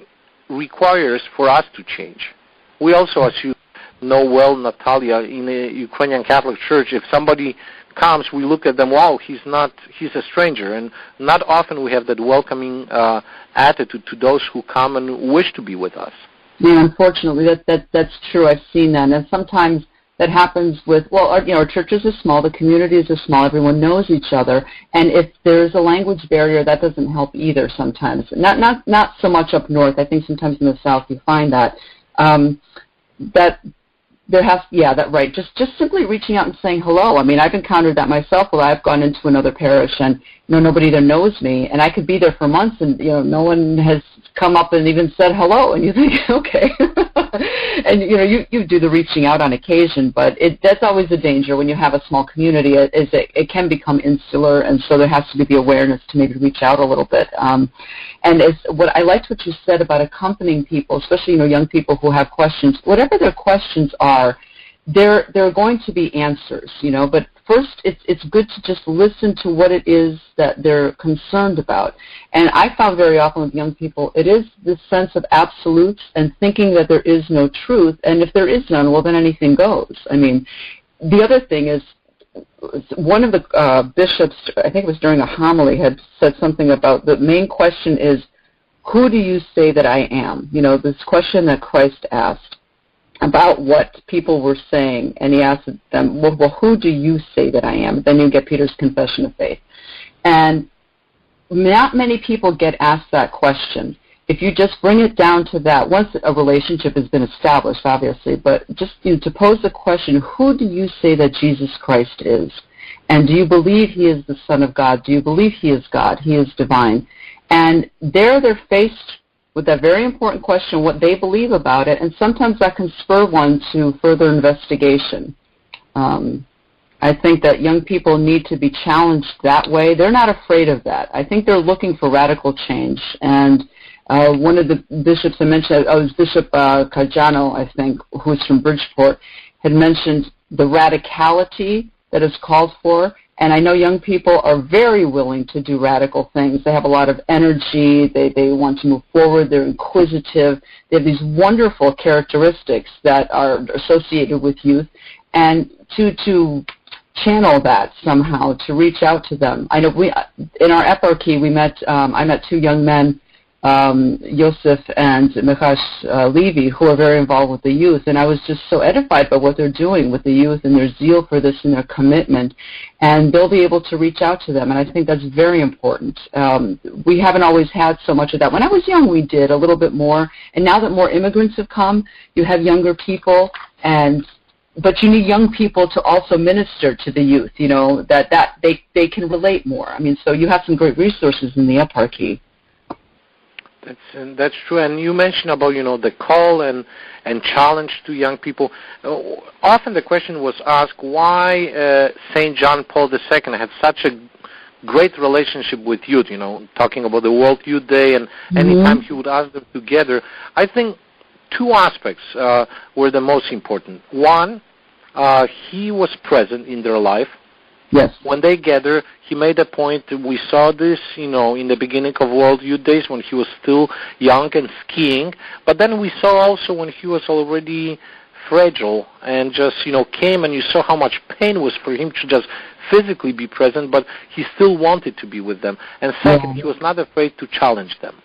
requires for us to change. We also, as you know well, Natalia, in the Ukrainian Catholic Church, if somebody comes, we look at them, wow, he's a stranger, and not often we have that welcoming attitude to those who come and wish to be with us. Yeah, unfortunately, that's true. I've seen that, and sometimes that happens with, our churches are small, the communities are small, everyone knows each other, and if there's a language barrier, that doesn't help either sometimes. Not so much up north. I think sometimes in the south you find that. Right. Just simply reaching out and saying hello. I mean, I've encountered that myself where I've gone into another parish and nobody there knows me, and I could be there for months and no one has come up and even said hello, and you think, okay. And you do the reaching out on occasion, but that's always a danger when you have a small community. It can become insular, and so there has to be the awareness to maybe reach out a little bit. And I liked what you said about accompanying people, especially young people who have questions. Whatever their questions are, there are going to be answers, but first it's good to just listen to what it is that they're concerned about. And I found very often with young people, it is this sense of absolutes and thinking that there is no truth, and if there is none, well, then anything goes. I mean, the other thing is, one of the bishops, I think it was during a homily, had said something about the main question is, who do you say that I am? This question that Christ asked about what people were saying, and he asked them, well, who do you say that I am? Then you get Peter's confession of faith. And not many people get asked that question. If you just bring it down to that, once a relationship has been established, obviously, but just to pose the question, who do you say that Jesus Christ is? And do you believe he is the Son of God? Do you believe he is God? He is divine? And there they're faced with that very important question, what they believe about it, and sometimes that can spur one to further investigation. I think that young people need to be challenged that way. They're not afraid of that. I think they're looking for radical change. And one of the bishops I mentioned, was Bishop Cajano, I think, who's from Bridgeport, had mentioned the radicality that is called for. And I know young people are very willing to do radical things. They have a lot of energy. They want to move forward. They're inquisitive. They have these wonderful characteristics that are associated with youth. And to channel that somehow, to reach out to them. I know in our eparchy I met two young men, Yosef and Michash Levy, who are very involved with the youth, and I was just so edified by what they're doing with the youth and their zeal for this and their commitment, and they'll be able to reach out to them, and I think that's very important. We haven't always had so much of that. When I was young, we did a little bit more, and now that more immigrants have come, you have younger people, and but you need young people to also minister to the youth, that they can relate more. I mean, so you have some great resources in the Eparchy. That's true. And you mentioned about, the call and challenge to young people. Often the question was asked why St. John Paul II had such a great relationship with youth, talking about the World Youth Day, and anytime he would ask them together. I think two aspects were the most important. One, he was present in their life. Yes. When they gather, he made a point. We saw this, in the beginning of World Youth Days when he was still young and skiing. But then we saw also when he was already fragile and just, came, and you saw how much pain was for him to just physically be present, but he still wanted to be with them. And second, he was not afraid to challenge them.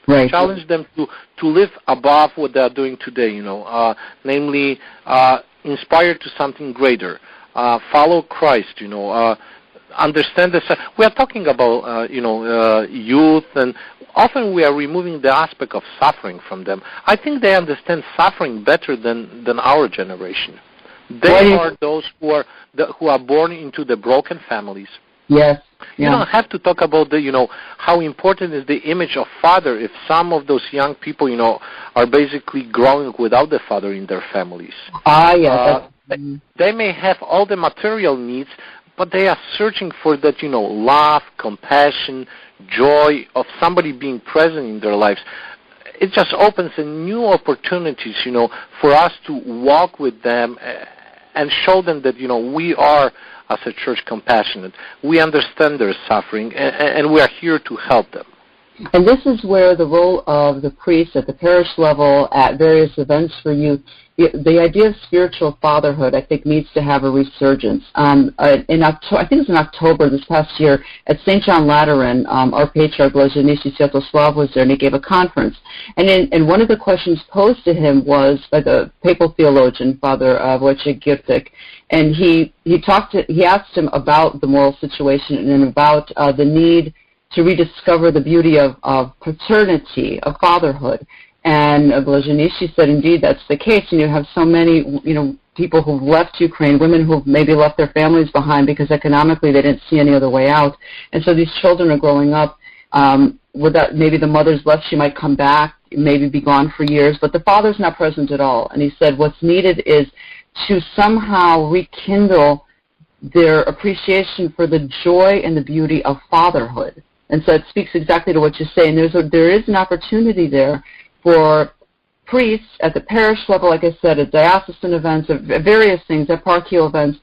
Right. Challenge them to live above what they are doing today, namely inspired to something greater. Follow Christ, understand this. We are talking about, youth, and often we are removing the aspect of suffering from them. I think they understand suffering better than our generation. They are those who are born into the broken families. Yes. You don't have to talk about how important is the image of father if some of those young people, are basically growing without the father in their families. They may have all the material needs, but they are searching for that, love, compassion, joy of somebody being present in their lives. It just opens a new opportunities, for us to walk with them and show them that, we are, as a church, compassionate. We understand their suffering, and we are here to help them. And this is where the role of the priest at the parish level, at various events for youth, the idea of spiritual fatherhood, I think, needs to have a resurgence. In October, I think it was in October this past year, at St. John Lateran, our patriarch, Blaženejší Sviatoslav, was there, and he gave a conference. And one of the questions posed to him was by the papal theologian, Father Wojciech Giertek, and he asked him about the moral situation and about the need to rediscover the beauty of paternity, of fatherhood. And Blaženejší said, indeed, that's the case. And you have so many, people who've left Ukraine, women who've maybe left their families behind because economically they didn't see any other way out. And so these children are growing up without, maybe the mother's left, she might come back, maybe be gone for years, but the father's not present at all. And he said what's needed is to somehow rekindle their appreciation for the joy and the beauty of fatherhood. And so it speaks exactly to what you say. And there is an opportunity there for priests at the parish level, like I said, at diocesan events, at various things, at parochial events,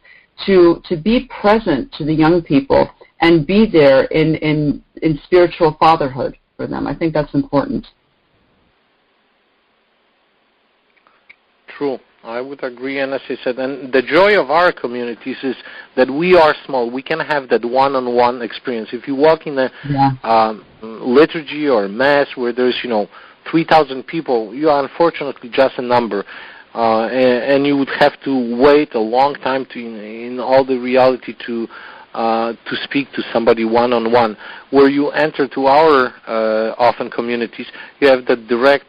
to be present to the young people and be there in spiritual fatherhood for them. I think that's important. True. I would agree, and as I said, and the joy of our communities is that we are small. We can have that one-on-one experience. If you walk in a liturgy or mass where there's, 3,000 people, you are unfortunately just a number, and you would have to wait a long time in all the reality to speak to somebody one-on-one. Where you enter to our often communities, you have the direct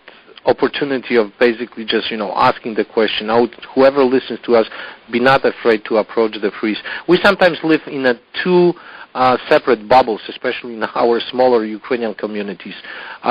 opportunity of basically just, asking the question. Whoever listens to us, be not afraid to approach the priest. We sometimes live in two separate bubbles, especially in our smaller Ukrainian communities.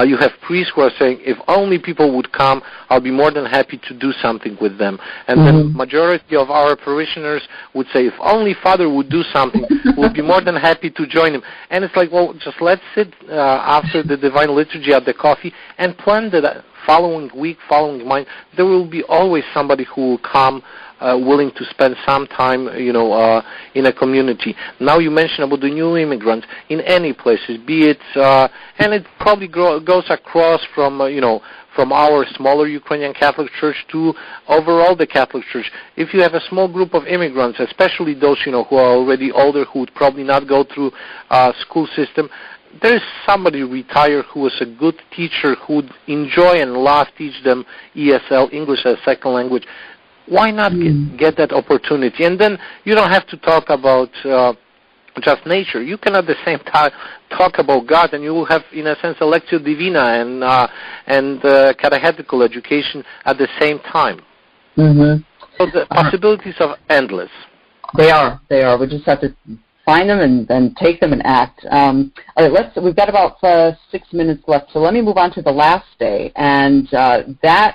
You have priests who are saying, if only people would come, I'll be more than happy to do something with them. And then majority of our parishioners would say, if only Father would do something, we'll be more than happy to join him. And it's like, well, just let's sit after the Divine Liturgy at the coffee and plan the following week, following month. There will be always somebody who will come willing to spend some time, in a community. Now you mentioned about the new immigrants in any places, be it, and it probably goes across from, from our smaller Ukrainian Catholic Church to overall the Catholic Church. If you have a small group of immigrants, especially those, who are already older, who would probably not go through school system, there is somebody retired who was a good teacher who would enjoy and love teach them ESL, English as a second language. Why not get that opportunity? And then you don't have to talk about just nature. You can at the same time talk about God, and you will have, in a sense, a lectio divina and catechetical education at the same time. So the possibilities are endless. They are. We just have to find them and take them and act. All right, we've got about 6 minutes left, so let me move on to the last day. And the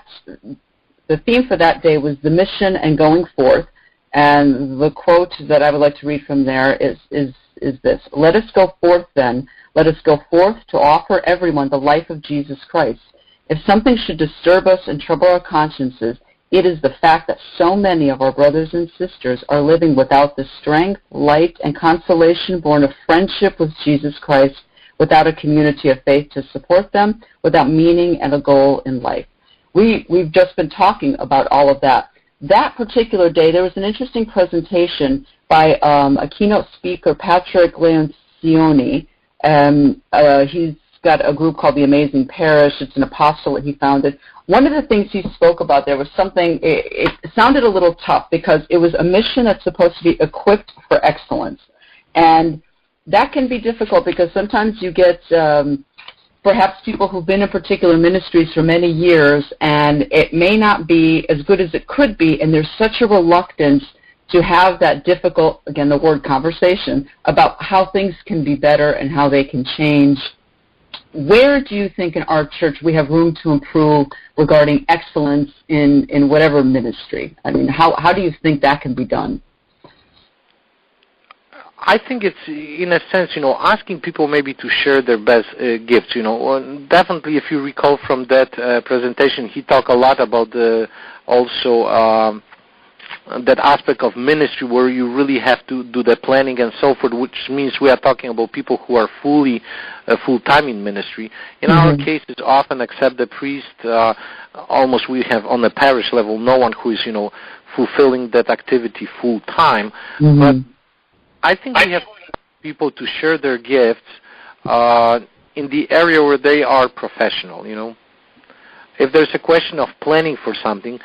theme for that day was the mission and going forth. And the quote that I would like to read from there is this: "Let us go forth then. Let us go forth to offer everyone the life of Jesus Christ. If something should disturb us and trouble our consciences, it is the fact that so many of our brothers and sisters are living without the strength, light, and consolation born of friendship with Jesus Christ, without a community of faith to support them, without meaning and a goal in life." We've just been talking about all of that. That particular day, there was an interesting presentation by a keynote speaker, Patrick Leoncioni. He's got a group called the Amazing Parish. It's an apostolate he founded. One of the things he spoke about there was something, it sounded a little tough because it was a mission that's supposed to be equipped for excellence. And that can be difficult because sometimes you get perhaps people who've been in particular ministries for many years, and it may not be as good as it could be, and there's such a reluctance to have that difficult, again, the word conversation, about how things can be better and how they can change. Where do you think in our church we have room to improve regarding excellence in whatever ministry? I mean, how do you think that can be done? I think it's, in a sense, asking people maybe to share their best gifts. Definitely, if you recall from that presentation, he talked a lot about also that aspect of ministry where you really have to do the planning and so forth, which means we are talking about people who are full-time in ministry. In our case, it's often except the priest, almost we have on the parish level no one who is, fulfilling that activity full-time. But I think we have people to share their gifts in the area where they are professional, If there's a question of planning for something,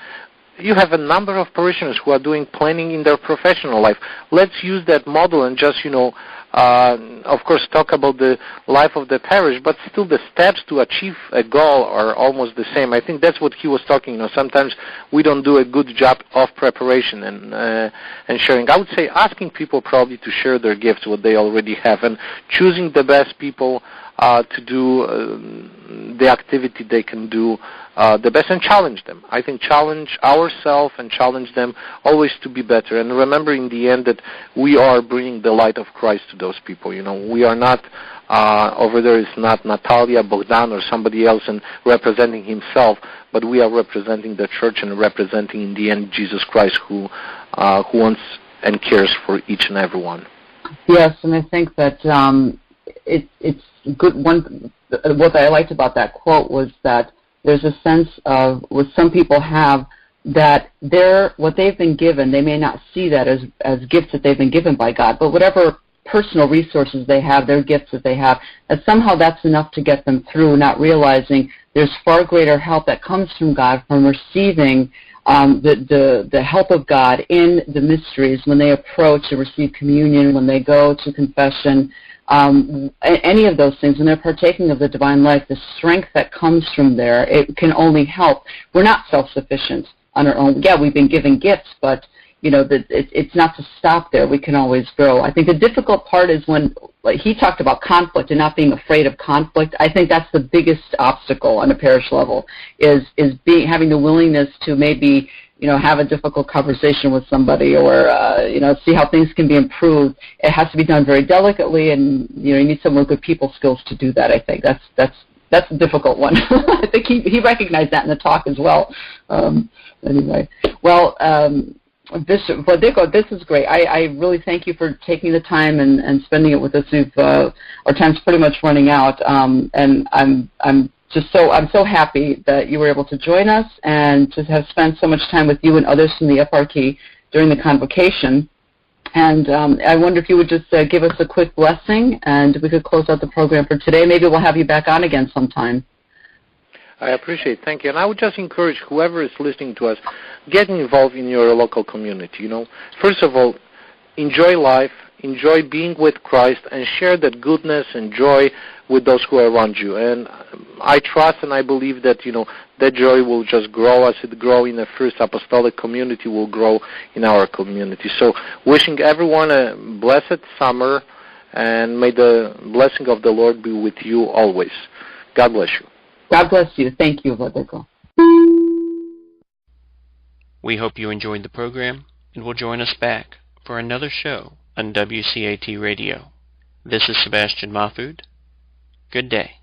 you have a number of parishioners who are doing planning in their professional life. Let's use that model and just, of course, talk about the life of the parish, but still the steps to achieve a goal are almost the same. I think that's what he was talking. Sometimes we don't do a good job of preparation and sharing. I would say asking people probably to share their gifts, what they already have, and choosing the best people to do the activity they can do the best, and challenge them. I think challenge ourselves and challenge them always to be better. And remember in the end that we are bringing the light of Christ to those people. We are not, over there is not Natalia, Bohdan, or somebody else and representing himself, but we are representing the church and representing in the end Jesus Christ who wants and cares for each and every one. Yes, and I think that it's good. What I liked about that quote was that there's a sense of what some people have, that what they've been given, they may not see that as gifts that they've been given by God, but whatever personal resources they have, their gifts that they have, that somehow that's enough to get them through, not realizing there's far greater help that comes from God, from receiving the help of God in the mysteries when they approach and receive communion, when they go to confession, any of those things, when they're partaking of the divine life, the strength that comes from there, it can only help. We're not self-sufficient on our own. Yeah, we've been given gifts, but it's not to stop there. We can always grow. I think the difficult part is when he talked about conflict and not being afraid of conflict. I think that's the biggest obstacle on a parish level, is having the willingness to maybe have a difficult conversation with somebody, or see how things can be improved. It has to be done very delicately, and you need some good people skills to do that. I think that's a difficult one. I think he recognized that in the talk as well. Anyway, well, Bishop Danylo, this is great. I really thank you for taking the time and spending it with us. Our time's pretty much running out, and I'm so happy that you were able to join us and to have spent so much time with you and others from the Eparchy during the convocation. And I wonder if you would just give us a quick blessing, and we could close out the program for today. Maybe we'll have you back on again sometime. I appreciate it. Thank you. And I would just encourage whoever is listening to us, getting involved in your local community. First of all, enjoy life, enjoy being with Christ, and share that goodness and joy with those who are around you. And I trust and I believe that, that joy will just grow as it grow in the first apostolic community, will grow in our community. So wishing everyone a blessed summer, and may the blessing of the Lord be with you always. God bless you. God bless you. Thank you, Vladiko. We hope you enjoyed the program and will join us back for another show on WCAT Radio. This is Sebastian Mahfoud. Good day.